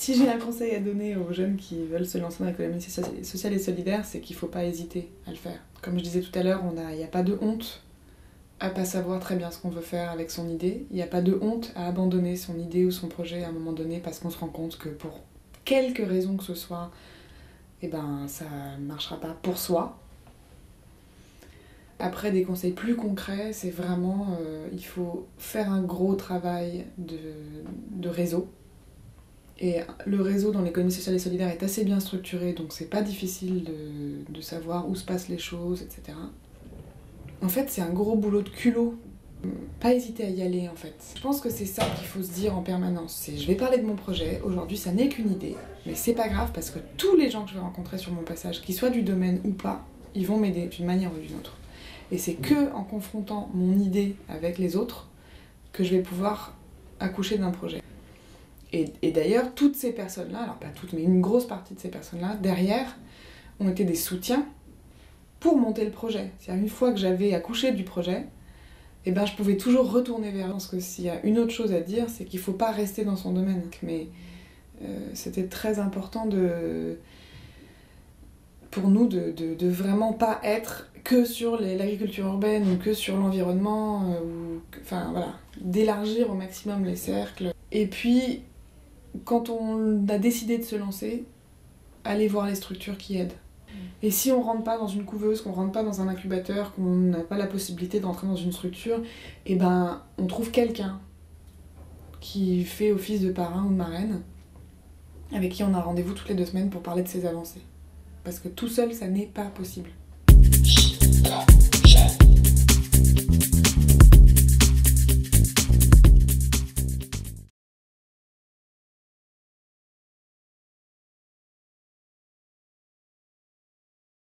Si j'ai un conseil à donner aux jeunes qui veulent se lancer dans l'économie sociale et solidaire, c'est qu'il ne faut pas hésiter à le faire. Comme je disais tout à l'heure, il n'y a pas de honte à pas savoir très bien ce qu'on veut faire avec son idée. Il n'y a pas de honte à abandonner son idée ou son projet à un moment donné parce qu'on se rend compte que pour quelque raison que ce soit, eh ben, ça ne marchera pas pour soi. Après, des conseils plus concrets, c'est vraiment, il faut faire un gros travail de réseau. Et le réseau dans l'économie sociale et solidaire est assez bien structuré, donc c'est pas difficile de savoir où se passent les choses, etc. En fait, c'est un gros boulot de culot. Pas hésiter à y aller, en fait. Je pense que c'est ça qu'il faut se dire en permanence. C'est, je vais parler de mon projet, aujourd'hui ça n'est qu'une idée, mais c'est pas grave parce que tous les gens que je vais rencontrer sur mon passage, qu'ils soient du domaine ou pas, ils vont m'aider d'une manière ou d'une autre. Et c'est que en confrontant mon idée avec les autres que je vais pouvoir accoucher d'un projet. Et d'ailleurs, toutes ces personnes-là, alors pas toutes, mais une grosse partie de ces personnes-là, derrière, ont été des soutiens pour monter le projet. C'est-à-dire, une fois que j'avais accouché du projet, eh ben, je pouvais toujours retourner vers eux. Parce que s'il y a une autre chose à dire, c'est qu'il ne faut pas rester dans son domaine. Mais c'était très important pour nous de vraiment pas être que sur l'agriculture urbaine ou que sur l'environnement, enfin voilà, d'élargir au maximum les cercles. Et puis, quand on a décidé de se lancer, aller voir les structures qui aident. Et si on rentre pas dans une couveuse, qu'on rentre pas dans un incubateur, qu'on n'a pas la possibilité d'entrer dans une structure, eh ben on trouve quelqu'un qui fait office de parrain ou de marraine, avec qui on a rendez-vous toutes les 2 semaines pour parler de ses avancées. Parce que tout seul, ça n'est pas possible.